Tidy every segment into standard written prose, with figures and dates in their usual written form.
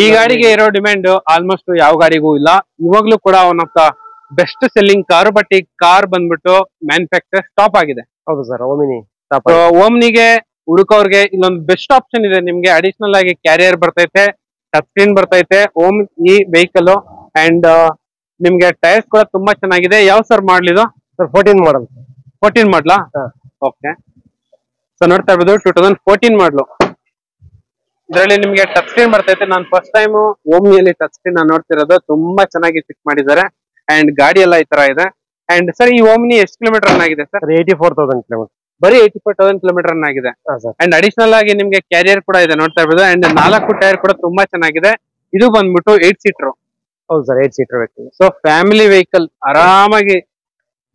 ಈ ಗಾಡಿಗೆ ಇರೋ ಡಿಮ್ಯಾಂಡ್ ಆಲ್ಮೋಸ್ಟ್ ಯಾವ ಗಾಡಿಗೂ ಇಲ್ಲ. ಇವಾಗ್ಲೂ ಕೂಡ one of the best selling car. But ಈ ಕಾರ್ ಬಂದ್ಬಿಟ್ಟು ಮ್ಯಾನುಫ್ಯಾಕ್ಚರ್ ಸ್ಟಾಪ್ ಆಗಿದೆ. ಹೌದು ಸರ್, ಓಮಿನಿ ಓಮ್ನಿಗೆ ಹುಡುಕವ್ರಿಗೆ ಇಲ್ಲೊಂದು ಬೆಸ್ಟ್ ಆಪ್ಷನ್ ಇದೆ. ನಿಮ್ಗೆ ಅಡಿಷನಲ್ ಆಗಿ ಕ್ಯಾರಿಯರ್ ಬರ್ತೈತೆ, ಟಚ್ ಸ್ಕ್ರೀನ್ ಬರ್ತೈತೆ ಓಮ್ ಈ ವೆಹಿಕಲ್. ಅಂಡ್ ನಿಮ್ಗೆ ಟೈರ್ಸ್ ಕೂಡ ತುಂಬಾ ಚೆನ್ನಾಗಿದೆ. ಯಾವ ಸರ್ ಮಾಡ್ಲಿದು ಸರ್? 14 ಮಾಡಲ್. 14 ಮಾಡ್ಲಾ? ಓಕೆ. ಸೊ ನೋಡ್ತಾ ಇರ್ಬೋದು 2014 ಮಾಡ್ಲು. ಇದರಲ್ಲಿ ನಿಮ್ಗೆ ಟಚ್ ಸ್ಕ್ರೀನ್ ಬರ್ತೈತೆ. ನಾನು ಫಸ್ಟ್ ಟೈಮ್ ಓಮ್ನಿಯಲ್ಲಿ ಟಚ್ ಸ್ಕ್ರೀನ್ ನಾನು ನೋಡ್ತಿರೋದು. ತುಂಬಾ ಚೆನ್ನಾಗಿ ಫಿಟ್ ಮಾಡಿದ್ದಾರೆ. ಅಂಡ್ ಗಾಡಿ ಎಲ್ಲ ಈ ತರ ಇದೆ. ಅಂಡ್ ಸರ್ ಈ ಓಮ್ನಿ ಎಷ್ಟು ಕಿಲೋಮೀಟರ್ ರನ್ ಆಗಿದೆ ಸರ್? 84,000 ಕಿಲೋಮೀಟರ್. ಬರೀ 84,000 ಕಿಲೋಮೀಟರ್ ರನ್ ಆಗಿದೆ. ಅಂಡ್ ಅಡಿಷನಲ್ ಆಗಿ ನಿಮ್ಗೆ ಕ್ಯಾರಿಯರ್ ಕೂಡ ಇದೆ ನೋಡ್ತಾ ಇರ್ಬೋದು. ಅಂಡ್ 4 ಟೈರ್ ಕೂಡ ತುಂಬಾ ಚೆನ್ನಾಗಿದೆ. ಇದು ಬಂದ್ಬಿಟ್ಟು 8 ಸೀಟರ್. ಹೌದು sir, 8 seater vehicle. So family vehicle ಆರಾಮಾಗಿ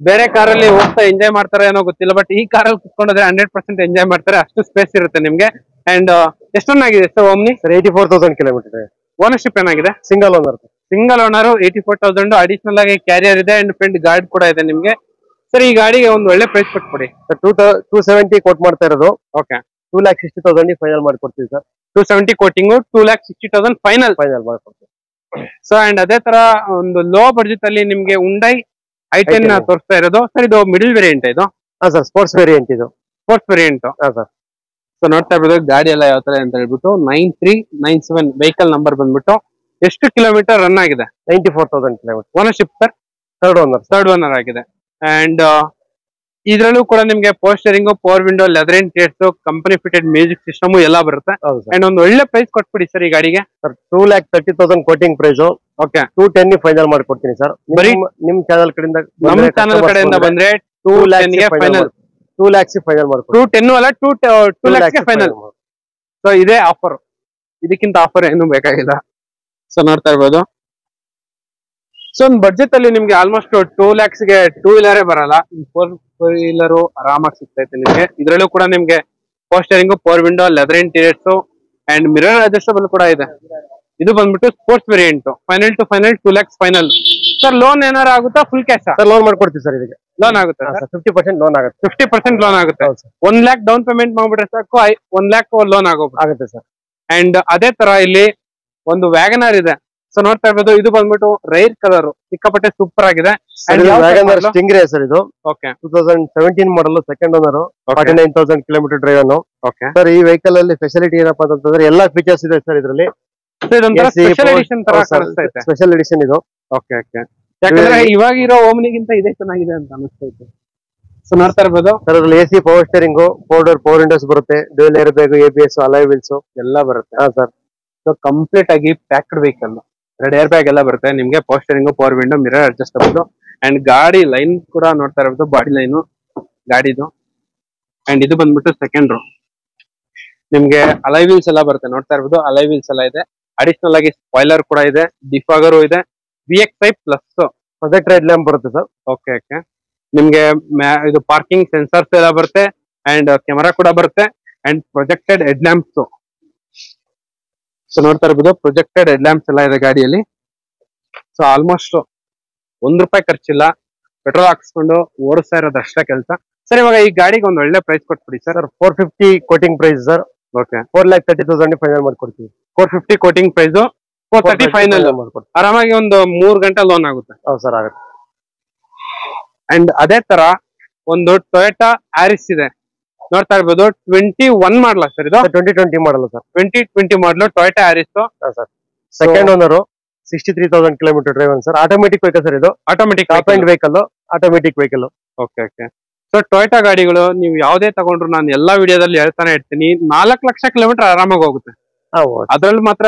ಬೇರೆ ಕಾರಲ್ಲಿ ಹೋಗ್ತಾ ಎಂಜಾಯ್ ಮಾಡ್ತಾರೆ ಏನೋ ಗೊತ್ತಿಲ್ಲ. ಬಟ್ ಈ ಕಾರಲ್ಲಿ ಕುತ್ಕೊಂಡ್ರೆ 100% ಎಂಜಾಯ್ ಮಾಡ್ತಾರೆ. ಅಷ್ಟು ಸ್ಪೇಸ್ ಇರುತ್ತೆ ನಿಮ್ಗೆ. ಅಂಡ್ ಎಷ್ಟು ರನ್ ಆಗಿದೆ sir Omni? Sir 84,000 kilometre. Ownership ಏನಾಗಿದೆ? Single owner. Single owner. 84,000. Additional ಆಗಿ ಕ್ಯಾರಿಯರ್ ಇದೆ ಅಂಡ್ ಫ್ರಂಟ್ ಗಾರ್ಡ್ ಕೂಡ ಇದೆ ನಿಮ್ಗೆ. ಸರ್ ಈ ಗಾಡಿಗೆ ಒಂದು ಒಳ್ಳೆ ಪ್ರೈಸ್ ಕೊಟ್ಬಿಡಿ. 270 ಕೋಟ್ ಮಾಡ್ತಾ ಇರೋದು. ಓಕೆ. 2,60,000 ಫೈನಲ್ ಮಾಡ್ಕೊಡ್ತೀವಿ ಸರ್. 270 ಕೋಟಿಂಗು 2,60,000 ಫೈನಲ್ ಮಾಡ್ಕೊಡ್ತೀವಿ. ಸೊ ಅಂಡ್ ಅದೇ ತರ ಒಂದು ಲೋ ಬಡ್ಜೆಟ್ ಅಲ್ಲಿ ನಿಮ್ಗೆ Hyundai i10 ತೋರಿಸ್ತಾ ಇರೋದು. ಸರ್ ಇದು ಮಿಡಲ್ ವೇರಿಯಂಟ್ ಇದು? ಹಾ ಸರ್, ಸ್ಪೋರ್ಟ್ಸ್ ವೇರಿಯಂಟ್ ಇದು. Sports variant. ಹಾ ಸರ್. ಸೊ ನೋಡ್ತಾ ಇರ್ಬೋದು ಗಾಡಿ ಎಲ್ಲ ಯಾವ ತರ ಅಂತ ಹೇಳ್ಬಿಟ್ಟು 9397 ವೆಹಿಕಲ್ ನಂಬರ್ ಬಂದ್ಬಿಟ್ಟು. ಎಷ್ಟು ಕಿಲೋಮೀಟರ್ ರನ್ ಆಗಿದೆ? 94,000 kilometre. Ownership sir? Third owner ಆಗಿದೆ. ಅಂಡ್ ಇದ್ರಲ್ಲೂ ಕೂಡ ನಿಮ್ಗೆ ಪೋಸ್ಟರಿಂಗ್, power window, leather interiors, company fitted music system ಎಲ್ಲ ಬರುತ್ತೆ. ಅಂಡ್ ಒಂದು ಒಳ್ಳೆ ಪ್ರೈಸ್ ಕೊಟ್ಬಿಡಿ ಸರ್ ಈ ಗಾಡಿಗೆ. Sir 2,30,000 quoting price. Okay. 210 final ಮಾಡ್ಕೊಡ್ತೀನಿ ಸರ್. ಬರೀ ನಿಮ್ ಚಾನಲ್ ಕಡೆಯಿಂದ ನಮ್ಮ ಚಾನಲ್ ಕಡೆಯಿಂದ ಬಂದ್ರೆ 210 ಗೆ ಫೈನಲ್. 2 lakhs ಫೈನಲ್ ಮಾಡ್ಕೊಡ್ತೀನಿ. 210 ಅಲ್ಲ 2 lakhs ಫೈನಲ್. ಸೊ ಇದೇ ಆಫರ್, ಇದಕ್ಕಿಂತ ಆಫರ್ ಏನು ಬೇಕಾಗಿಲ್ಲ. ಸೊ ನೋಡ್ತಾ ಇರ್ಬೋದು. ಸೊ ಒಂದು ಬಡ್ಜೆಟ್ ಅಲ್ಲಿ ನಿಮ್ಗೆ ಆಲ್ಮೋಸ್ಟ್ 2 lakhs ಗೆ 2 ವೀಲರೇ ಬರಲ್ಲ. 4 ವೀಲರ್ ಆರಾಮಾಗಿ ಸಿಗ್ತೈತೆ ನಿಮ್ಗೆ. ಇದ್ರಲ್ಲೂ ಕೂಡ ನಿಮ್ಗೆ ಪೋಸ್ಟರಿಂಗ್, power window, leather interiors and mirror adjustable ಕೂಡ ಇದೆ. ಇದು ಬಂದ್ಬಿಟ್ಟು sports variant. Final to final 2 lakhs final. Sir loan ಏನಾರ ಆಗುತ್ತಾ? Full cash? ಸರ್ ಲೋನ್ ಮಾಡ್ಕೊಡ್ತೀವಿ ಸರ್. ಇದಕ್ಕೆ ಲೋನ್ ಆಗುತ್ತೆ. 50% ಲೋನ್ ಆಗುತ್ತೆ. 50% ಲೋನ್ ಆಗುತ್ತೆ. 1 lakh ಡೌನ್ ಪೇಮೆಂಟ್ ಮಾಡ್ಬಿಟ್ರೆ ಸಾಕು, 1 lakh ಲೋನ್ ಆಗುತ್ತೆ ಸರ್. ಅಂಡ್ ಅದೇ ತರ ಇಲ್ಲಿ ಒಂದು ವ್ಯಾಗನರ್ ಇದೆ. ಸೊ ನೋಡ್ತಾ ಇರ್ಬೋದು. ಇದು ಬಂದ್ಬಿಟ್ಟು ರೈರ್ ಕಲರ್, ಸಿಕ್ಕಾಪಟ್ಟೆ ಸೂಪರ್ ಆಗಿದೆ. ಸ್ಟಿಂಗ್ರೇ ಸರ್ ಇದು. ಓಕೆ. 2017 ಮಾಡಲ್, ಸೆಕೆಂಡ್ ಓನರ್, 49,000 ಕಿಲೋಮೀಟರ್ ಡ್ರೈವ್ ಅನ್ನು. ಓಕೆ ಸರ್ ಈ ವೆಹಿಕಲ್ ಅಲ್ಲಿ ಫೆಸಿಲಿಟಿ ಏನಪ್ಪಾ ಅಂತಂದ್ರೆ ಎಲ್ಲಾ ಫೀಚರ್ಸ್ ಇದೆ ಸರ್ ಇದರಲ್ಲಿ. ಸ್ಪೆಷಲ್ ಎಡಿಷನ್ ಇದು. Okay okay. ಯಾಕಂದ್ರೆ ಇವಾಗಿರೋ ಓಮ್ನಿಗಿಂತ ಇದೇ ಚೆನ್ನಾಗಿದೆ ಅಂತ ಅನಿಸ್ತೈತೆ. ಸೊ ನೋಡ್ತಾ ಇರ್ಬೋದು ಸರ್ ಅದ್ರಲ್ಲಿ AC, power steering, 4 door power windows ಬರುತ್ತೆ, dual air bag, ABS, alloy wheels ಎಲ್ಲ ಬರುತ್ತೆ. ಹಾ ಸರ್. ಸೊ ಕಂಪ್ಲೀಟ್ ಆಗಿ ಪ್ಯಾಕ್ಡ್ ವೆಹಿಕಲ್. 2 ಏರ್ ಬ್ಯಾಗ್ ಎಲ್ಲ ಬರುತ್ತೆ ನಿಮ್ಗೆ. Power steering, power window, mirror adjustable. And ಗಾಡಿ ಲೈನ್ ಕೂಡ ನೋಡ್ತಾ ಇರ್ಬೋದು, ಬಾಡಿ ಲೈನು ಗಾಡಿದು. ಅಂಡ್ ಇದು ಬಂದ್ಬಿಟ್ಟು ಸೆಕೆಂಡ್ ರೋ. ನಿಮ್ಗೆ ಅಲಾಯ್ ವೀಲ್ಸ್ ಎಲ್ಲ ಬರುತ್ತೆ ನೋಡ್ತಾ ಇರ್ಬೋದು. ಅಲಾಯ್ ವೀಲ್ಸ್ ಎಲ್ಲ ಇದೆ. ಅಡಿಷನಲ್ ಆಗಿ ಸ್ಪಾಯ್ಲರ್ ಕೂಡ ಇದೆ, ಡಿಫಾಗರು ಇದೆ, VXI plus projector head lamp ಬರುತ್ತೆ ಸರ್. Okay okay. ನಿಮ್ಗೆ ಇದು ಪಾರ್ಕಿಂಗ್ ಸೆನ್ಸರ್ಸ್ ಎಲ್ಲ ಬರುತ್ತೆ ಅಂಡ್ ಕ್ಯಾಮರಾ ಕೂಡ ಬರುತ್ತೆ and projected head lamps. So ನೋಡ್ತಾ ಇರ್ಬೋದು ಪ್ರೊಜೆಕ್ಟೆಡ್ ಹೆಡ್ ಲ್ಯಾಂಪ್ಸ್ ಎಲ್ಲ ಇದೆ ಗಾಡಿಯಲ್ಲಿ. So almost ₹1 ಖರ್ಚಿಲ್ಲ. ಪೆಟ್ರೋಲ್ ಹಾಕ್ಸ್ಕೊಂಡು ಓಡಿಸ್ತಾ ಇರೋದು ಅಷ್ಟೇ ಕೆಲಸ. ಸರ್ ಇವಾಗ ಈ ಗಾಡಿಗೆ ಒಂದು ಒಳ್ಳೆ ಪ್ರೈಸ್ ಕೊಟ್ಬಿಡಿ sir. 450 quoting price sir. Okay. 4,30,000 final ಮಾಡ್ಕೊಡ್ತೀವಿ. 450 ಕೋಟಿಂಗ್ ಪ್ರೈಸ್, 430 ಫೈನಲ್. ಆರಾಮಾಗಿ ಒಂದು 3 ಗಂಟೆ ಲೋನ್ ಆಗುತ್ತೆ. ಹೌದು ಸರ್, ಆಗುತ್ತೆ. ಅಂಡ್ ಅದೇ ತರ ಒಂದು ಟೊಯೋಟಾ ಆರಿಸ್ ಇದೆ ನೋಡ್ತಾ ಇರ್ಬೋದು. 21 ಮಾಡಲ ಸರ್ ಇದು? 2020 ಮಾಡಲ್ sir. 2020 model Toyota Yaris sir. Second owner, 63,000 kilometre drive sir. Automatic vehicle sir ಇದು. Automatic top end vehicle, automatic vehicle. Okay okay. So Toyota ಗಾಡಿಗಳು ನೀವು ಯಾವ್ದೇ ತಗೊಂಡ್ರು ನಾನು ಎಲ್ಲಾ ವಿಡಿಯೋದಲ್ಲಿ ಹೇಳ್ತಾನೆ ಇರ್ತೀನಿ, 4 ಲಕ್ಷ ಕಿಲೋಮೀಟರ್ ಆರಾಮಾಗಿ ಹೋಗುತ್ತೆ. ಅದ್ರಲ್ಲಿ ಮಾತ್ರ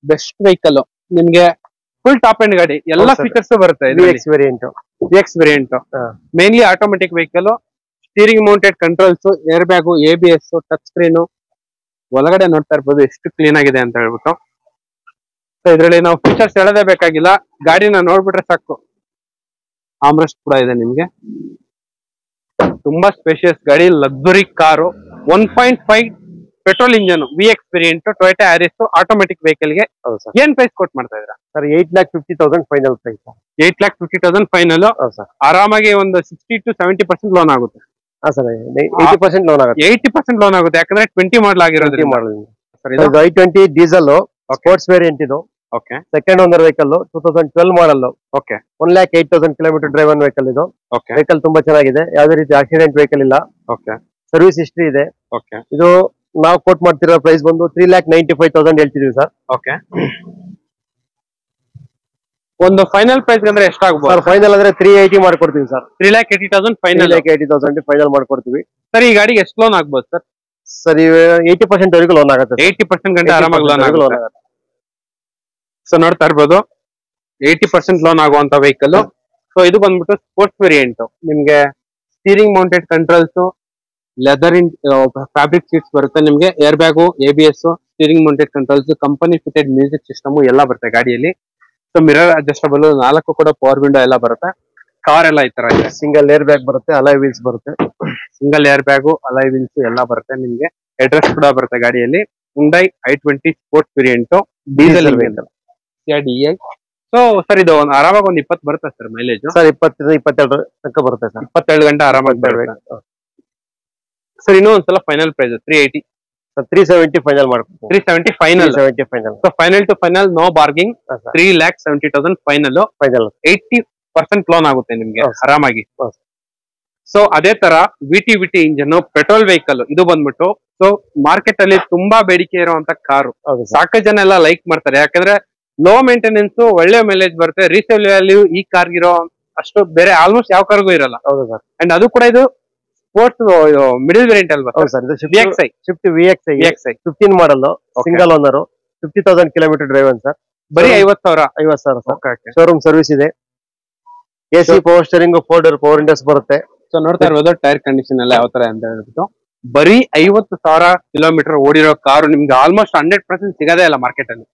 ಬೆಸ್ಟ್ ವೆಹಿಕಲ್. ನಿಮ್ಗೆ ಫುಲ್ ಟಾಪ್ ಎಂಡ್ ಗಾಡಿ, ಎಲ್ಲಾ ಫೀಚರ್ಸ್ ಬರುತ್ತೆ. VX variant mainly automatic vehicle. Steering mounted controls, air bag, ABS, touch screen. ಒಳಗಡೆ ನೋಡ್ತಾ ಇರ್ಬೋದು ಎಷ್ಟು ಕ್ಲೀನ್ ಆಗಿದೆ ಅಂತ ಹೇಳ್ಬಿಟ್ಟು. ಸೊ ಇದ್ರಲ್ಲಿ ನಾವು ಫೀಚರ್ಸ್ ಹೇಳೋದೇ ಬೇಕಾಗಿಲ್ಲ, ಗಾಡಿನ ನೋಡ್ಬಿಟ್ರೆ ಸಾಕು. ಆಮ್ರೆಸ್ಟ್ ಕೂಡ ಇದೆ ನಿಮ್ಗೆ. ತುಂಬಾ ಸ್ಪೇಷಿಯಸ್ ಗಾಡಿ, luxury car. 1.5 petrol engine, VX variant, Toyota Yaris, automatic vehicle ಗೆ ಏನ್ ಪ್ರೈಸ್ ಕೊಟ್ ಮಾಡ್ತಾ ಇದ್ದೀರಾ ಸರ್? 8,50,000 final price. 8,50,000 ಫೈನಲ್. ಆರಾಮಾಗಿ ಒಂದು 60 to 70% ಲೋನ್ ಆಗುತ್ತೆ. 80% ಲೋನ್ ಆಗುತ್ತೆ. 80% ಲೋನ್ ಆಗುತ್ತೆ ಯಾಕಂದ್ರೆ 20 ಮಾಡಲ್ ಆಗಿರೋದು. i20 ಡೀಸೆಲ್ ಸ್ಪೋರ್ಟ್ಸ್ ವೇರಿಯಂಟ್ ಇದು. Okay second owner vehicle 2012 model. Okay 1,08,000 kilometre drive one vehicle ಇದು. ಓಕೆ ವೆಹಿಕಲ್ ತುಂಬಾ ಚೆನ್ನಾಗಿದೆ, ಯಾವುದೇ ರೀತಿ ಆಕ್ಸಿಡೆಂಟ್ ವೆಹಿಕಲ್ ಇಲ್ಲ, ಓಕೆ ಸರ್ವಿಸ್ ಹಿಸ್ಟ್ರಿ ಇದೆ. ಓಕೆ ಇದು ನಾವು ಕೋಟ್ ಮಾಡ್ತಿರೋ ಪ್ರೈಸ್ ಬಂದು 3,95,000 ಹೇಳ್ತಿದೀವಿ ಸರ್. ಓಕೆ ಒಂದು ಫೈನಲ್ ಪ್ರೈಸ್ ಅಂದ್ರೆ ಎಷ್ಟಾಗಬಹುದು ಸರ್? ಫೈನಲ್ ಅಂದ್ರೆ 380 ಮಾಡ್ಕೊಡ್ತೀವಿ ಸರ್. 3,80,000 ಫೈನಲ್. 3,80,000 ಫೈನಲ್ ಮಾಡ್ಕೊಡ್ತೀವಿ ಸರ್. ಈ ಗಾಡಿಗೆ ಎಷ್ಟು ಲೋನ್ ಆಗ್ಬೋದು ಸರ್? ಸರ್ 80% ವರೆಗೂ ಲೋನ್ ಆಗುತ್ತೆ. 80% ಗಂಟೆ ಆರಾಮಾಗಿ ಲೋನ್ ಆಗುತ್ತೆ. ಸೊ ನೋಡ್ತಾ ಇರ್ಬೋದು 80% ಲೋನ್ ಆಗುವಂತ ವೆಹಿಕಲ್. ಸೊ ಇದು ಬಂದ್ಬಿಟ್ಟು ಸ್ಪೋರ್ಟ್ಸ್ ವೇರಿಯಂಟ್. ನಿಮ್ಗೆ ಸ್ಟೀರಿಂಗ್ ಮೌಂಟೆಡ್ ಕಂಟ್ರೋಲ್ಸ್, ಲೆದರ್ ಇನ್ ಫ್ಯಾಬ್ರಿಕ್ ಸೀಟ್ಸ್ ಬರುತ್ತೆ. ನಿಮ್ಗೆ air bag, ABS, steering mounted controls, company fitted music system ಎಲ್ಲ ಬರುತ್ತೆ ಗಾಡಿಯಲ್ಲಿ. ಸೊ ಮಿರರ್ ಅಡ್ಜಸ್ಟಬಲ್, 4 ಕೂಡ ಪವರ್ ವಿಂಡೋ ಎಲ್ಲ ಬರುತ್ತೆ. ಕಾರ್ ಎಲ್ಲ ಈ ತರ ಇದೆ. ಸಿಂಗಲ್ ಏರ್ ಬ್ಯಾಗ್ ಬರುತ್ತೆ, ಅಲಾಯ್ ವೀಲ್ಸ್ ಬರುತ್ತೆ. Single air bag, alloy wheels ಎಲ್ಲ ಬರುತ್ತೆ. ನಿಮ್ಗೆ ಅಡ್ರೆಸ್ ಕೂಡ ಬರುತ್ತೆ ಗಾಡಿಯಲ್ಲಿ. Hyundai i20 sports variant, diesel variant. So sir ಇದು ಆರಾಮಾಗಿ ಒಂದು 20 ಬರುತ್ತೆ ಸರ್ ಮೈಲೇಜ್? ಸರ್ 20-22 ತನಕ ಬರುತ್ತೆ ಸರ್. 27 ಗಂಟೆ ಆರಾಮಾಗಿ ಬರುತ್ತೆ ಸರ್. ಇನ್ನೂ ಒಂದ್ಸಲ ಫೈನಲ್ ಪ್ರೈಸ್ 380. 370 ಫೈನಲ್ ಮಾಡ್ಕೊಡ್ತೀವಿ. 370 final. 370 final. So final to final, no bargaining. 3,70,000 final. 80% loan ಆಗುತ್ತೆ ನಿಮ್ಗೆ ಆರಾಮಾಗಿ. ಸೊ ಅದೇ ತರ VT ಇಂಜನ್, ಪೆಟ್ರೋಲ್ ವೆಹಿಕಲ್ ಇದು ಬಂದ್ಬಿಟ್ಟು ಸೊ ಮಾರ್ಕೆಟ್ ಅಲ್ಲಿ ತುಂಬಾ ಬೇಡಿಕೆ ಇರುವಂತ ಕಾರು. ಸಾಕಷ್ಟು ಜನ ಎಲ್ಲ ಲೈಕ್ ಮಾಡ್ತಾರೆ, ಯಾಕಂದ್ರೆ ಲೋ ಮೇಂಟೆನೆನ್ಸ್, ಒಳ್ಳೆ ಮೈಲೇಜ್ ಬರುತ್ತೆ. ರೀಸೇಲ್ ವ್ಯಾಲ್ಯೂ ಈ ಕಾರ್ಗೆ ಇರೋ ಅಷ್ಟು ಬೇರೆ ಆಲ್ಮೋಸ್ಟ್ ಯಾವ ಕಾರ್ಗೂ ಇರಲ್ಲ. ಹೌದು ಸರ್. ಅಂಡ್ ಅದು ಕೂಡ ಇದು ಸ್ಪೋರ್ಟ್ಸ್ ಮಿಡಲ್ ವೇರಿಯಂಟ್ ಅಲ್ವಾ ಸರ್? ಇದು Swift VXi 15 model, single owner, 50,000 kilometre drive sir. ಬರೀ 50,000 ಸರ್. ಶೋರೂಮ್ ಸರ್ವಿಸ್ ಇದೆ. AC power steering, 4 door power windows ಬರುತ್ತೆ. ಸೊ ನೋಡ್ತಾ ಇರ್ಬೋದು ಟೈರ್ ಕಂಡೀಷನ್ ಎಲ್ಲ ಯಾವ ತರ ಅಂತ ಹೇಳ್ಬಿಟ್ಟು. ಬರೀ 50,000 ಕಿಲೋಮೀಟರ್ ಓಡಿರೋ ಕಾರು ನಿಮ್ಗೆ ಆಲ್ಮೋಸ್ಟ್ 100% ಸಿಗದೇ ಇಲ್ಲ ಮಾರ್ಕೆಟ್ ಅಲ್ಲಿ.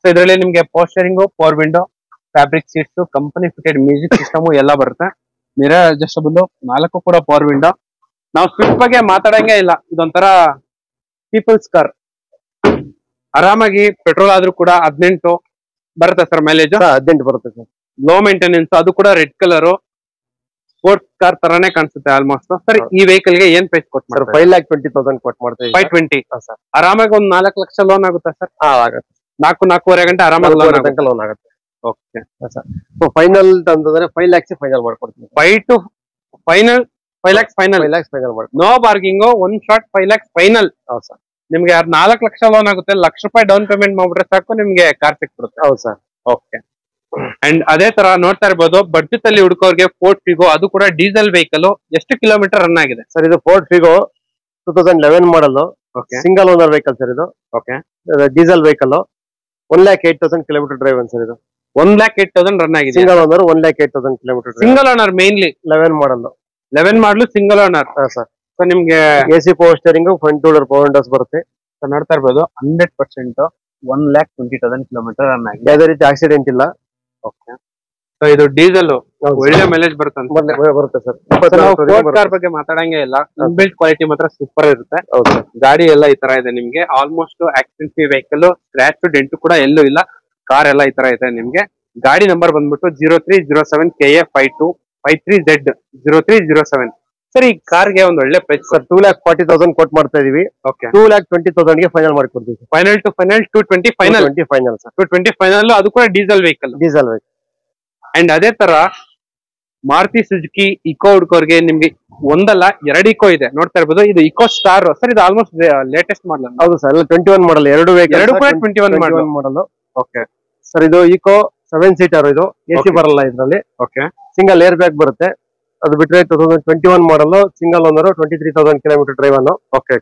ಸೊ ಇದರಲ್ಲಿ ನಿಮ್ಗೆ power steering, power window, fabric seats, company fitted music system ಎಲ್ಲ ಬರುತ್ತೆ. ಮಿರರ್ ಅಡ್ಜಸ್ಟಬಲ್, 4 ಕೂಡ ಪವರ್ ವಿಂಡೋ. ನಾವು ಸ್ವಿಫ್ಟ್ ಬಗ್ಗೆ ಮಾತಾಡಂಗೆ ಇಲ್ಲ, ಇದೊಂಥರ ಪೀಪಲ್ಸ್ ಕಾರ್. ಆರಾಮಾಗಿ ಪೆಟ್ರೋಲ್ ಆದ್ರೂ ಕೂಡ 18 ಬರುತ್ತೆ ಸರ್ ಮೈಲೇಜ್. 18 ಬರುತ್ತೆ ಸರ್. ಲೋ ಮೇಂಟೆನೆನ್ಸ್, ಅದು ಕೂಡ ರೆಡ್ ಕಲರ್ ಸ್ಪೋರ್ಟ್ಸ್ ಕಾರ್ ತರಾನೇ ಕಾಣಿಸುತ್ತೆ ಆಲ್ಮೋಸ್ಟ್. ಸರ್ ಈ ವೆಹಿಕಲ್ ಗೆ ಏನ್ ಪ್ರೈಸ್ ಕೊಟ್ಟು ಸರ್? 5,20,000 ಕೊಟ್ಟು ಮಾಡ್ತೀವಿ. 520 ಆರಾಮಾಗಿ ಒಂದು 4 ಲಕ್ಷ ಲೋನ್ ಆಗುತ್ತಾ ಸರ್? ಆಗುತ್ತೆ. 4-4.5 ಗಂಟೆ ಆರಾಮಾಗಿ ಲೋನ್ ಆಗುತ್ತೆ. Okay sir. ಫೈನಲ್ ಅಂತಂದ್ರೆ 5 lakhs ಫೈನಲ್ ಮಾಡ್ಕೊಡ್ತೀವಿ. 5 lakhs ಫೈನಲ್. 5 lakhs ಫೈನಲ್ ಮಾಡ್ಕೊಡ್ತೀವಿ. No bargaining, one shot 5 lakhs final. ಹೌದು ಸರ್. ನಿಮ್ಗೆ 4 ಲಕ್ಷ ಲೋನ್ ಆಗುತ್ತೆ. ₹1,00,000 ಡೌನ್ ಪೇಮೆಂಟ್ ಮಾಡ್ಬಿಟ್ರೆ ಸಾಕು, ನಿಮ್ಗೆ ಕಾರ್ ಸಿಕ್ಬಿಡುತ್ತೆ. ಹೌದು ಸರ್. ಓಕೆ. ಅಂಡ್ ಅದೇ ತರ ನೋಡ್ತಾ ಇರ್ಬೋದು ಬಡ್ಜೆಟ್ ಅಲ್ಲಿ ಹುಡುಕೋರ್ಗೆ ಫೋರ್ಡ್ ಫಿಗೋ, ಅದು ಕೂಡ ಡೀಸೆಲ್ ವೆಹಿಕಲ್. ಎಷ್ಟು ಕಿಲೋಮೀಟರ್ ರನ್ ಆಗಿದೆ ಸರ್? ಇದು ಫೋರ್ಡ್ ಫಿಗೋ 2011 ಮಾಡಲ್, ಸಿಂಗಲ್ ಓನರ್ ವೆಹಿಕಲ್ ಸರ್ ಇದು. Okay. Diesel vehicle, 1,08,000 kilometre drive sir ಇದು. 1,08,000 ರನ್ ಆಗಿದೆ. Single owner 1,08,000 kilometre. Single owner mainly 11 ಮಾಡಲ್. 11 ಮಾಡಲು ಸಿಂಗಲ್ ಓನರ್ ಸರ್. ಸೊ ನಿಮ್ಗೆ AC power steering, front door power windows ಬರುತ್ತೆ. So ನೋಡ್ತಾ ಇರ್ಬೋದು 100% 1,20,000 kilometre run ಆಗಿದೆ. ಯಾವುದೇ ರೀತಿ ಆಕ್ಸಿಡೆಂಟ್ ಇಲ್ಲ. ಓಕೆ. ಸೊ ಇದು ಡೀಸೆಲ್ ಒಳ್ಳೆ ಮೈಲೇಜ್ ಬರುತ್ತೆ ಸರ್. ಫೋರ್ಡ್ ಕಾರ್ ಬಗ್ಗೆ ಮಾತಾಡಂಗೆ ಇಲ್ಲ, ಇನ್ಬಿಲ್ಟ್ ಕ್ವಾಲಿಟಿ ಮಾತ್ರ ಸೂಪರ್ ಇರುತ್ತೆ. ಗಾಡಿ ಎಲ್ಲ ಈ ತರ ಇದೆ ನಿಮ್ಗೆ. Almost accident free vehicle, scratch dent ಕೂಡ ಎಲ್ಲೂ ಇಲ್ಲ. ಕಾರ್ ಎಲ್ಲ ಈ ತರ ಇದೆ ನಿಮ್ಗೆ. ಗಾಡಿ ನಂಬರ್ ಬಂದ್ಬಿಟ್ಟು 0307 KA 5253Z 0307. ಸರ್ ಈ ಕಾರ್ಗೆ ಒಂದು ಒಳ್ಳೆ ಪ್ರೈಸ್ ಸರ್. 2,40,000 ಕೊಟ್ಟು ಮಾಡ್ತಾ ಇದೀವಿ. ಓಕೆ. 2,20,000 ಗೆ ಫೈನಲ್ ಮಾಡ್ಕೊಡ್ತೀವಿ. Final to final 220 final. Final sir. 220 final. ಅದು ಕೂಡ ಡೀಸೆಲ್ ವೆಹಿಕಲ್. ಅಂಡ್ ಅದೇ ತರ ಮಾರುತಿ ಸುಜುಕಿ ಇಕೋ ಹುಡ್ಕೋರ್ಗೆ ನಿಮ್ಗೆ ಒಂದಲ್ಲ 2 ಇಕೋ ಇದೆ. ನೋಡ್ತಾ ಇರ್ಬೋದು ಇದು ಇಕೋ ಸ್ಟಾರ್ ಸರ್. ಇದು ಆಲ್ಮೋಸ್ಟ್ ಲೇಟೆಸ್ಟ್ ಮಾಡಲ್. ಹೌದು sir. 21 model, 2 vehicle, 21 model. Okay sir. ಇದು ಇಕೋ 7 ಸೀಟರ್. ಇದು AC ಬರಲ್ಲ ಇದರಲ್ಲಿ. ಓಕೆ. ಸಿಂಗಲ್ ಏರ್ ಬ್ಯಾಗ್ ಬರುತ್ತೆ. ಅದು ಬಿಟ್ರೆ 2021 ಮಾಡಲ್, ಸಿಂಗಲ್ ಓನರ್, 23,000 ಕಿಲೋಮೀಟರ್ ಡ್ರೈವ್ ಅನ್ನು. ಓಕೆ.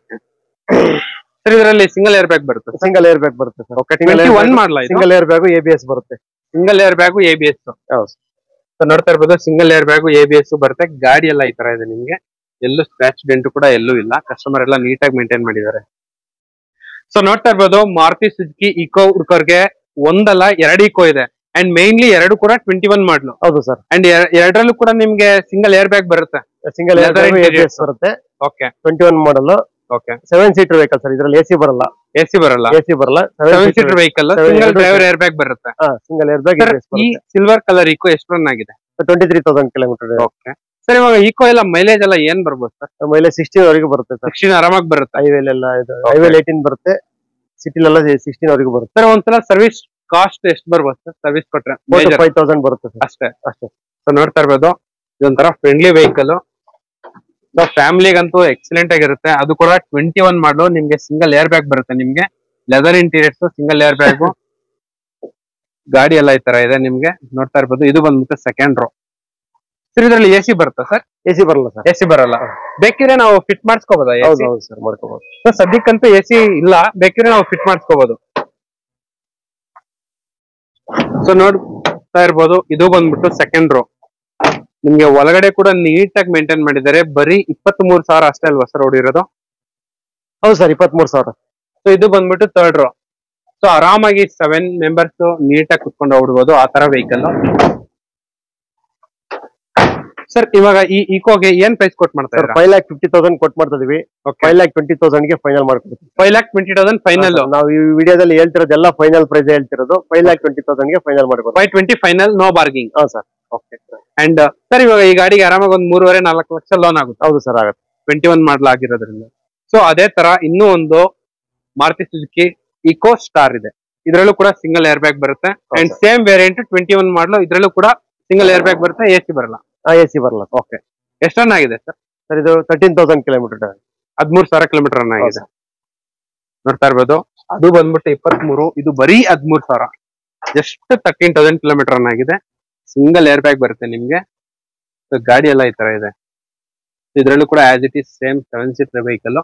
ಸರ್ ಇದರಲ್ಲಿ ಸಿಂಗಲ್ ಏರ್ ಬ್ಯಾಗ್ ಬರುತ್ತೆ. ಸಿಂಗಲ್ ಏರ್ ಬ್ಯಾಗ್ ಬರುತ್ತೆ ಸರ್. ಓಕೆ. 21 ಮಾಡಲ್ಲ. ಸಿಂಗಲ್ ಏರ್ ಬ್ಯಾಗ್, ABS ಬರುತ್ತೆ. Single air bag ABS. ಹೌದು. ಸೊ ನೋಡ್ತಾ ಇರ್ಬೋದು ಸಿಂಗಲ್ ಏರ್ ಬ್ಯಾಗು ABS ಬರುತ್ತೆ. ಗಾಡಿ ಎಲ್ಲ ಈ ತರ ಇದೆ ನಿಮ್ಗೆ. ಎಲ್ಲೂ ಸ್ಕ್ರಾಚ್ ಡೆಂಟ್ ಕೂಡ ಎಲ್ಲೂ ಇಲ್ಲ. ಕಸ್ಟಮರ್ ಎಲ್ಲ ನೀಟಾಗಿ ಮೇಂಟೈನ್ ಮಾಡಿದ್ದಾರೆ. ಸೊ ನೋಡ್ತಾ ಇರ್ಬೋದು ಮಾರುತಿ ಸುಜುಕಿ ಇಕೋ ಹುಡ್ಕೋರ್ಗೆ ಒಂದಲ್ಲ 2 ಇಕೋ ಇದೆ. ಅಂಡ್ ಮೇನ್ಲಿ 2 ಕೂಡ 21 ಮಾಡಲು. ಹೌದು ಸರ್. ಅಂಡ್ 2ರಲ್ಲೂ ಕೂಡ ನಿಮ್ಗೆ ಸಿಂಗಲ್ ಏರ್ ಬ್ಯಾಗ್ ಬರುತ್ತೆ. ಸಿಂಗಲ್ ಏರ್ ಬ್ಯಾಗ್, ABS ಬರುತ್ತೆ. Okay. 21 model. Okay. 7 seater vehicle sir. ಇದರಲ್ಲಿ AC ಬರಲ್ಲ. 7 seater vehicle. Single driver air bag ಬರುತ್ತೆ. Single air bag. ಈ ಸಿಲ್ವರ್ ಕಲರ್ ಇಕೋ ಎಷ್ಟು ರನ್ ಆಗಿದೆ? 23,000 ಕಿಲೋಮೀಟರ್. ಓಕೆ. ಸರ್ ಇವಾಗ ಇಕೋ ಎಲ್ಲ ಮೈಲೇಜ್ ಎಲ್ಲ ಏನ್ ಬರ್ಬೋದು ಸರ್? ಮೈಲೇಜ್ 16 ವರೆಗೂ ಬರುತ್ತೆ ಸರ್. 16 ಆರಾಮಾಗಿ ಬರುತ್ತೆ. ಹೈವೇಲ್ ಎಲ್ಲ ಇದು ಹೈವೇಲ್ 18 ಬರುತ್ತೆ. ಸಿಟಿಲೆಲ್ಲ 16 ವರೆಗೂ ಬರುತ್ತೆ ಸರ್. ಒಂದ್ಸಲ ಸರ್ವಿಸ್ ಕಾಸ್ಟ್ ಎಷ್ಟು ಬರ್ಬೋದು ಸರ್? ಸರ್ವಿಸ್ ಕೊಟ್ರೆ 5,000 ಬರುತ್ತೆ ಸರ್. ಅಷ್ಟೇ. ಅಷ್ಟೇ. ಸೊ ನೋಡ್ತಾ ಇರ್ಬೋದು, ಇದೊಂಥರ ಫ್ರೆಂಡ್ಲಿ ವೆಹಿಕಲ್. ಸೊ ಫ್ಯಾಮಿಲಿಗಂತೂ ಎಕ್ಸಲೆಂಟ್ ಆಗಿರುತ್ತೆ. ಅದು ಕೂಡ 21 ಮಾಡಲು. ನಿಮ್ಗೆ ಸಿಂಗಲ್ ಏರ್ ಬ್ಯಾಗ್ ಬರುತ್ತೆ, ನಿಮ್ಗೆ leather interiors, single air bag, ಗಾಡಿ ಎಲ್ಲ ಈ ತರ ಇದೆ ನಿಮ್ಗೆ. ನೋಡ್ತಾ ಇರ್ಬೋದು, ಇದು ಬಂದ್ಬಿಟ್ಟು ಸೆಕೆಂಡ್ ರೋ. ಸರ್ ಇದ್ರಲ್ಲಿ ಎಸಿ ಬರುತ್ತಾ ಸರ್? ಎಸಿ ಬರಲ್ಲ ಸರ್. ಎಸಿ ಬರಲ್ಲ. ಬೇಕಿದ್ರೆ ನಾವು ಫಿಟ್ ಮಾಡಿಸ್ಕೋಬಹುದಾ? ಹೌದು ಸರ್, ಮಾಡ್ಕೋಬಹುದು. ಸೊ ಸದ್ಯಕ್ಕಂತೂ ಎಸಿ ಇಲ್ಲ, ಬೇಕಿದ್ರೆ ನಾವು ಫಿಟ್ ಮಾಡಿಸ್ಕೋಬಹುದು. ಸೊ ನೋಡ್ತಾ ಇರ್ಬೋದು, ಇದು ಬಂದ್ಬಿಟ್ಟು ಸೆಕೆಂಡ್ ರೋ. ನಿಮ್ಗೆ ಒಳಗಡೆ ಕೂಡ ನೀಟಾಗಿ ಮೇಂಟೈನ್ ಮಾಡಿದ್ದಾರೆ. ಬರೀ 23,000 ಅಷ್ಟೇ ಅಲ್ವಾ ಸರ್ ಓಡಿರೋದು? ಹೌದು ಸರ್, 23,000. ಸೊ ಇದು ಬಂದ್ಬಿಟ್ಟು ಥರ್ಡ್ ರೋ. ಸೊ ಆರಾಮಾಗಿ 7 ಮೆಂಬರ್ಸ್ ನೀಟಾಗಿ ಕುತ್ಕೊಂಡು ಓಡ್ಬೋದು, ಆ ತರ ವೆಹಿಕಲ್. ಸರ್ ಇವಾಗ ಈ ಇಕೋಗೆ ಏನ್ ಪ್ರೈಸ್ ಕೊಟ್ ಮಾಡ್ತಾ ಇದ್ದೀರಾ? 5,50,000 ಕೊಟ್ ಮಾಡ್ತಾ ಇದೀವಿ. 5,20,000 ಗೆ ಫೈನಲ್ ಮಾಡ್ಕೊಡ್ತೀವಿ. 5,20,000 ಫೈನಲ್. ನಾವು ಈ ವಿಡಿಯೋದಲ್ಲಿ ಹೇಳ್ತಿರೋದೆಲ್ಲ ಫೈನಲ್ ಪ್ರೈಸ್ ಹೇಳ್ತಿರೋದು. 5,20,000 ಗೆ ಫೈನಲ್ ಮಾಡ್ಕೊಡ್ತೀವಿ. 520 ಫೈನಲ್, ನೋ ಬಾರ್ಗಿಂಗ್. ಹಾ ಸರ್. ಓಕೆ. ಅಂಡ್ ಸರ್ ಇವಾಗ ಈ ಗಾಡಿಗೆ ಆರಾಮಾಗಿ ಒಂದು 3.5-4 ಲಕ್ಷ ಲೋನ್ ಆಗುತ್ತೆ. ಹೌದು ಸರ್, ಆಗುತ್ತೆ. 21 ಮಾಡಲ್ ಆಗಿರೋದ್ರಿಂದ. ಸೊ ಅದೇ ತರ ಇನ್ನೂ ಒಂದು ಮಾರುತಿ ಸುಜುಕಿ ಇಕೋ ಸ್ಟಾರ್ ಇದೆ. ಇದರಲ್ಲೂ ಕೂಡ ಸಿಂಗಲ್ ಏರ್ ಬ್ಯಾಗ್ ಬರುತ್ತೆ. ಅಂಡ್ ಸೇಮ್ ವೇರಿಯಂಟ್ 21 ಮಾಡಲು. ಇದರಲ್ಲೂ ಕೂಡ ಸಿಂಗಲ್ ಏರ್ ಬ್ಯಾಗ್ ಬರುತ್ತೆ, ಎಸಿ ಬರಲ್ಲ. ಎಸಿ ಬರಲ್ಲ. ಓಕೆ. ಎಷ್ಟು ರನ್ ಆಗಿದೆ ಸರ್? ಸರ್ ಇದು 13,000 ಕಿಲೋಮೀಟರ್. 13,000 ಕಿಲೋಮೀಟರ್ ರನ್ ಆಗಿದೆ. ನೋಡ್ತಾ ಇರ್ಬೋದು, ಅದು ಬಂದ್ಬಿಟ್ಟು 23, ಇದು ಬರೀ 13,000. ಜಸ್ಟ್ 13,000 ಕಿಲೋಮೀಟರ್ ರನ್ ಆಗಿದೆ. ಸಿಂಗಲ್ ಏರ್ ಬ್ಯಾಗ್ ಬರುತ್ತೆ ನಿಮ್ಗೆ. ಗಾಡಿ ಎಲ್ಲ ಈ ತರ ಇದೆ. ಇದರಲ್ಲೂ ಕೂಡ as it is same 7 seater vehicle.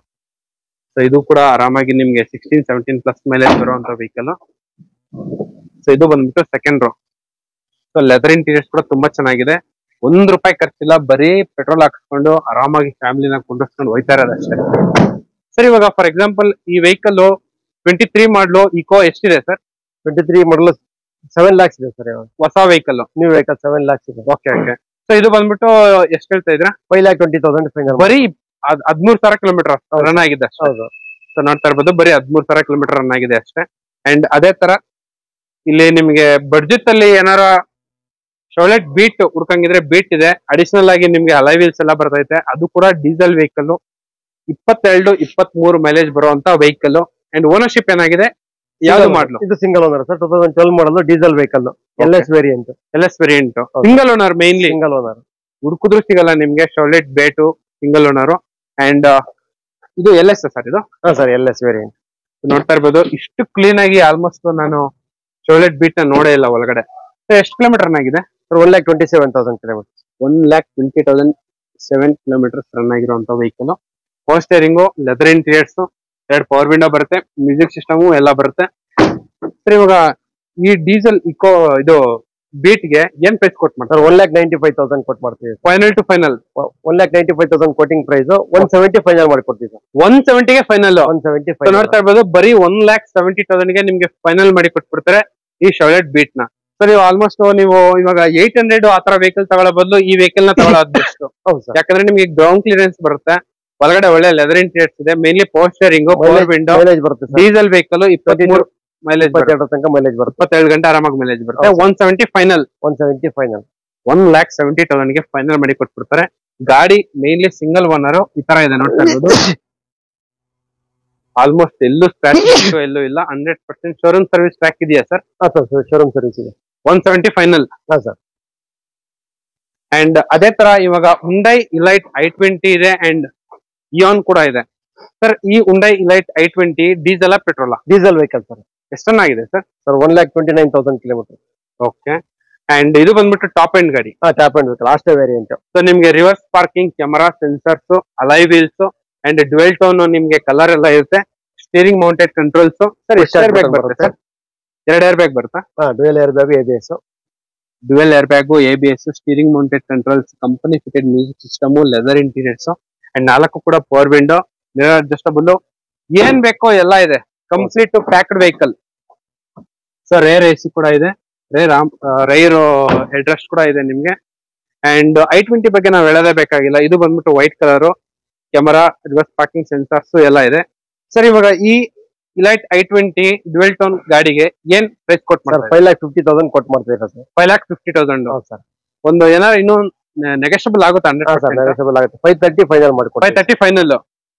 So ಇದು ಕೂಡ ಆರಾಮಾಗಿ ನಿಮ್ಗೆ 16-17 ಪ್ಲಸ್ ಮೈಲೇಜ್ ಬರುವಂತ ವೆಹಿಕಲ್. ಸೊ ಇದು ಬಂದ್ಬಿಟ್ಟು second rho. So leather interiors ಕೂಡ ತುಂಬಾ ಚೆನ್ನಾಗಿದೆ. ₹1 ಖರ್ಚಿಲ್ಲ, ಬರೀ ಪೆಟ್ರೋಲ್ ಹಾಕಿಸ್ಕೊಂಡು ಆರಾಮಾಗಿ ಫ್ಯಾಮಿಲಿನ ಕುಂಡಿಸ್ಕೊಂಡು ಹೋಯ್ತಾ ಇರೋದಷ್ಟೇ. ಸರ್ ಇವಾಗ ಫಾರ್ ಎಕ್ಸಾಂಪಲ್ ಈ ವೆಹಿಕಲ್ 23 ಮಾಡಲು ಇಕೋ ಎಷ್ಟಿದೆ ಸರ್? 23 ಮಾಡಲು 7 lakhs ಇದೆ ಸರ್. ಹೊಸ ವೆಹಿಕಲ್, ನ್ಯೂ ವೆಹಿಕಲ್ 7 lakhs ಇದೆ. Okay okay. ಸೊ ಇದು ಬಂದ್ಬಿಟ್ಟು ಎಷ್ಟು ಹೇಳ್ತಾ ಇದ್ರ? 5,20,000 ಫೈನಲ್. ಬರೀ 13,000 ಕಿಲೋಮೀಟರ್ ರನ್ ಆಗಿದೆ ಅಷ್ಟೇ. ಹೌದು. ಸೊ ನೋಡ್ತಾ ಇರ್ಬೋದು, ಬರೀ 13,000 ಕಿಲೋಮೀಟರ್ ರನ್ ಆಗಿದೆ ಅಷ್ಟೇ. ಅಂಡ್ ಅದೇ ತರ ಇಲ್ಲಿ ನಿಮ್ಗೆ ಬಡ್ಜೆಟ್ ಅಲ್ಲಿ ಏನಾರ ಶೋಲೆಟ್ ಬೀಟ್ ಹುಡ್ಕಂಗಿದ್ರೆ ಬೀಟ್ ಇದೆ. ಅಡಿಷನಲ್ ಆಗಿ ನಿಮ್ಗೆ ಅಲಾಯ್ ವೀಲ್ಸ್ ಎಲ್ಲ ಬರ್ತೈತೆ. ಅದು ಕೂಡ ಡೀಸೆಲ್ ವೆಹಿಕಲ್, 22-23 ಮೈಲೇಜ್ ಬರುವಂತ ವೆಹಿಕಲ್. ಅಂಡ್ ಓನರ್ಶಿಪ್ ಏನಾಗಿದೆ? ಯಾವ್ದು ಮಾಡಲು? ಇದು single owner sir. 2012 model diesel vehicle, LS variant. Single owner, mainly single owner. ಹುಡುಕಿದ್ರು ಸಿಗಲ್ಲ ನಿಮ್ಗೆ Chevrolet Beat single owner. And ಇದು LS ಸರ್ ಇದು? ಹಾ ಸರ್, LS ವೇರಿಯಂಟ್. ನೋಡ್ತಾ ಇರ್ಬೋದು, ಇಷ್ಟು ಕ್ಲೀನ್ ಆಗಿ ಆಲ್ಮೋಸ್ಟ್ ನಾನು ಶೋಲೆಟ್ ಬೀಟ್ ನ ನೋಡೇ ಇಲ್ಲ ಒಳಗಡೆ. ಎಷ್ಟು ಕಿಲೋಮೀಟರ್ ರನ್ ಆಗಿದೆ? 1,27,000 ಕಿಲೋಮೀಟರ್. 1,27,000 ಕಿಲೋಮೀಟರ್ ರನ್ ಆಗಿರುವಂತ vehicle. Power steering, leather interiors, 2 power window ಬರುತ್ತೆ, ಮ್ಯೂಸಿಕ್ ಸಿಸ್ಟಮ್ ಎಲ್ಲ ಬರುತ್ತೆ. ಸರ್ ಇವಾಗ ಈ ಡೀಸೆಲ್ ಇಕೋ ಇದು ಬೀಟ್ ಗೆ ಏನ್ ಪ್ರೈಸ್ ಕೊಟ್ ಮಾಡ್ತಾರೆ? 1,95,000 ಕೊಟ್ ಮಾಡ್ತೀವಿ. Final to final 1,95,000 quoting price. 170 final ಮಾಡ್ಕೊಡ್ತೀವಿ ಸರ್. 170 ಗೆ ಫೈನಲ್. 170 ನೋಡ್ತಾ ಇರ್ಬೋದು, ಬರೀ 1,70,000 ಗೆ ನಿಮ್ಗೆ ಫೈನಲ್ ಮಾಡಿ ಕೊಟ್ಬಿಡ್ತಾರೆ ಈ ಶೋಲೆಟ್ ಬೀಟ್ ನ. ಸರ್ ಆಲ್ಮೋಸ್ಟ್ ನೀವು ಇವಾಗ 800 ಆತರ ವೆಹಿಕಲ್ ತಗೊಳ್ಳೋ ಬದಲು ಈ ವೆಹಿಕಲ್ ನ ತಗೊಳ್ಳೋದು ಬೆಸ್ಟ್. ಯಾಕಂದ್ರೆ ನಿಮ್ಗೆ ಗ್ರೌಂಡ್ ಕ್ಲಿಯರೆನ್ಸ್ ಬರುತ್ತೆ, ಒಳಗಡೆ ಒಳ್ಳೆ ಲೆದರ್ ಇಂಟೀರಿಯರ್ಸ್ ಇದೆ, mainly power steering, power window, diesel vehicle, 23 mileage, 22 ತನಕ ಮೈಲೇಜ್ ಬರುತ್ತೆ. 27 ಗಂಟೆ ಆರಾಮಾಗಿ ಮೈಲೇಜ್ ಬರುತ್ತೆ. 170 ಫೈನಲ್. 1,70,000 ಗೆ ಫೈನಲ್ ಮಾಡಿ ಕೊಟ್ಬಿಡ್ತಾರೆ. ಗಾಡಿ ಮೇನ್ಲಿ ಸಿಂಗಲ್ ಓನರ್ ಈ ತರ ಇದೆ. ನೋಡ್ತಾ ಇರ್ಬೋದು, ಆಲ್ಮೋಸ್ಟ್ ಎಲ್ಲೂ ಸ್ಕ್ರಾಚ್ ಎಲ್ಲೂ ಇಲ್ಲ. 100% ಶೋರೂಮ್ ಸರ್ವಿಸ್ ಟ್ರ್ಯಾಕ್ ಇದೆಯಾ ಸರ್? ಹಾ ಸರ್, ಶೋರೂಮ್ ಸರ್ವಿಸ್ ಇದೆ. 170 ಫೈನಲ್. ಹಾ ಸರ್. ಅಂಡ್ ಅದೇ ತರ ಇವಾಗ ಹುಂಡೈ ಇಲೈಟ್ i20 ಇದೆ ಅಂಡ್ ಇಯಾನ್ ಕೂಡ ಇದೆ. ಸರ್ ಈ Hyundai elite i20 diesel petrol? Diesel vehicle sir. ಎಷ್ಟು ರನ್ ಆಗಿದೆ ಸರ್? 1,29,000 ಕಿಲೋಮೀಟರ್. ಓಕೆ. ಅಂಡ್ ಇದು ಬಂದ್ಬಿಟ್ಟು ಟಾಪ್ ಎಂಡ್ ಗಾಡಿ. ಟಾಪ್ ಎಂಡ್ ವೆಹಿಕಲ್, ಅಷ್ಟೇ ವೇರಿಯಂಟ್. ಸೊ ನಿಮ್ಗೆ reverse parking, camera, sensors, alloy wheels and dual tone, ನಿಮ್ಗೆ ಕಲರ್ ಎಲ್ಲ ಇರುತ್ತೆ. Steering mounted controls. ಸರ್ ಎಷ್ಟು ಏರ್ ಬ್ಯಾಗ್ ಬರುತ್ತೆ ಸರ್? 2 ಏರ್ ಬ್ಯಾಗ್ ಬರುತ್ತಾ? Dual air bag, ABS. Dual air bag, ABS, steering mounted controls, company fitted music system, leather interiors and 4 ಕೂಡ power window, mirror adjustable, ಏನ್ ಬೇಕೋ ಎಲ್ಲ ಇದೆ. Complete packed vehicle. So rear AC ಕೂಡ ಇದೆ, ರೈರ್ head rest ಕೂಡ ಇದೆ ನಿಮ್ಗೆ. ಅಂಡ್ i20 ಬಗ್ಗೆ ನಾವು ಹೇಳೋದೇ ಬೇಕಾಗಿಲ್ಲ. ಇದು ಬಂದ್ಬಿಟ್ಟು white colour, camera, reverse parking, sensors ಎಲ್ಲ ಇದೆ. ಸರ್ ಇವಾಗ ಈ ಇಲೈಟ್ i20 ಡ್ಯುಯಲ್ ಟೋನ್ ಗಾಡಿಗೆ ಏನ್ ಪ್ರೈಸ್ ಕೊಟ್ ಮಾಡ್ತಾರೆ? 5,50,000 ಕೊಟ್ ಮಾಡ್ತೀವಿ ಸರ್. 5,50,000. ಸರ್ ಒಂದು ಏನಾದ್ರು ಇನ್ನೂ ನೆಗೋಷಿಯಬಲ್ ಆಗುತ್ತೆ? 100% ನೆಗೋಷಿಯಬಲ್ ಆಗುತ್ತೆ. 530 ಫೈನಲ್ ಮಾಡ್ಕೊಡ್ತೀವಿ. 530 ಫೈನಲ್.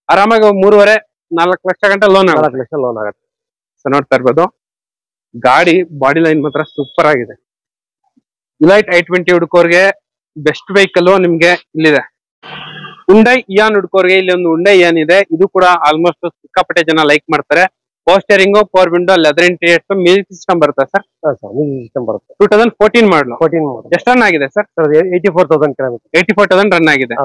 ಆರಾಮಾಗಿ 3.5-4 ಲಕ್ಷ ಗಂಟೆ ಲೋನ್ ಆಗುತ್ತೆ. 4 ಲಕ್ಷ ಲೋನ್ ಆಗುತ್ತೆ. ನೋಡ್ತಾ ಇರ್ಬೋದು. ಗಾಡಿ ಬಾಡಿ ಲೈನ್ ಮಾತ್ರ ಸೂಪರ್ ಆಗಿದೆ. ಇಲೈಟ್ i20 ಹುಡುಕೋರ್ಗೆ ಬೆಸ್ಟ್ ವೆಹಿಕಲ್ ನಿಮ್ಗೆ ಇಲ್ಲಿದೆ. ಹುಂಡೈ ಇಯಾನ್ ಹುಡುಕೋರ್ಗೆ ಇಲ್ಲಿ ಒಂದು ಹುಂಡೈ ಇಯಾನ್ ಇದೆ. ಇದು ಕೂಡ ಆಲ್ಮೋಸ್ಟ್ ಸಿಕ್ಕಾಪಟ್ಟೆ ಜನ ಲೈಕ್ ಮಾಡ್ತಾರೆ. Power steering, power window, leather interiors, music system ಬರುತ್ತೆ ಸರ್. ಸಿಸ್ಟಮ್ ಬರುತ್ತೆ. 2014 ಮಾಡಲು. 14 ಮಾಡಲ್. ಎಷ್ಟು ರನ್ ಆಗಿದೆ ಸರ್? 84,000 ಕಿಲೋಮೀಟರ್. 84,000 ರನ್ ಆಗಿದೆ.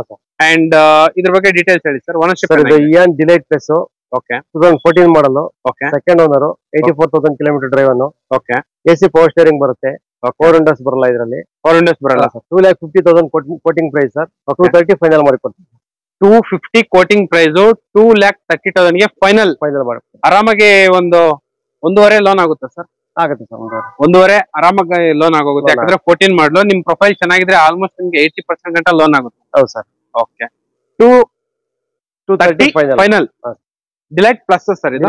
ಅಂಡ್ ಇದ್ರ ಬಗ್ಗೆ ಡೀಟೇಲ್ಸ್ ಹೇಳಿ sir. Ownership Eon delight plus. Okay. 2014 model. Okay. Second owner. 84,000 kilometre drive ಅನ್ನು. ಓಕೆ. ಎಸಿ ಪವರ್ ಸ್ಟೇರಿಂಗ್ ಬರುತ್ತೆ. 4 ವಿಂಡೋಸ್ ಬರಲ್ಲ ಇದರಲ್ಲಿ. 4 ವಿಂಡೋಸ್ ಬರಲ್ಲ. 2,50,000 ಕೋಟಿಂಗ್ ಪ್ರೈಸ್ ಸರ್. 230 ಫೈನಲ್ ಮಾಡಿಕೊಡ್ತೀವಿ. 250 ಕೋಟಿಂಗ್ ಪ್ರೈಸ್. 2,30,000 ಗೆ ಫೈನಲ್ ಮಾಡ್ತೀವಿ. ಆರಾಮಾಗಿ ಒಂದೂವರೆ ಲೋನ್ ಆಗುತ್ತೆ ಸರ್. ಆಗುತ್ತೆ ಸರ್. ಒಂದೂವರೆ ಆರಾಮಾಗಿ ಲೋನ್ ಆಗೋಗುತ್ತೆ. ಯಾಕಂದ್ರೆ 14 ಮಾಡಲು ನಿಮ್ ಪ್ರೊಫೈಲ್ ಚೆನ್ನಾಗಿದ್ರೆ ಆಲ್ಮೋಸ್ಟ್ ನಿಮ್ಗೆ 80% ಗಂಟ ಲೋನ್ ಆಗುತ್ತೆ. ಹೌದು sir. Okay. 230 final. Delight plus sir ಇದು.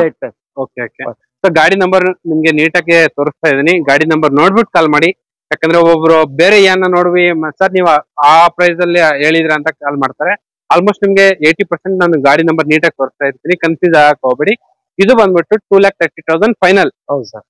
Okay okay. ಸೊ ಗಾಡಿ ನಂಬರ್ ನಿಮ್ಗೆ ನೀಟಾಗಿ ತೋರಿಸ್ತಾ ಇದೀನಿ. ಗಾಡಿ ನಂಬರ್ ನೋಡ್ಬಿಟ್ಟು ಕಾಲ್ ಮಾಡಿ. ಯಾಕಂದ್ರೆ ಒಬ್ಬೊಬ್ರು ಬೇರೆ ಏನ ನೋಡ್ವಿ ಸರ್ ನೀವು ಆ ಪ್ರೈಸ್ ಅಲ್ಲಿ ಹೇಳಿದ್ರ ಅಂತ ಕಾಲ್ ಮಾಡ್ತಾರೆ. ಆಲ್ಮೋಸ್ಟ್ ನಿಮ್ಗೆ 80% ನಾನು ಗಾಡಿ ನಂಬರ್ ನೀಟಾಗಿ ತೋರಿಸ್ತಾ ಇರ್ತೀನಿ. ಕನ್ಫ್ಯೂಸ್ ಆಗಕ್ ಹೋಗ್ಬೇಡಿ. ಇದು ಬಂದ್ಬಿಟ್ಟು 2,30,000 ಫೈನಲ್. ಹೌದು ಸರ್.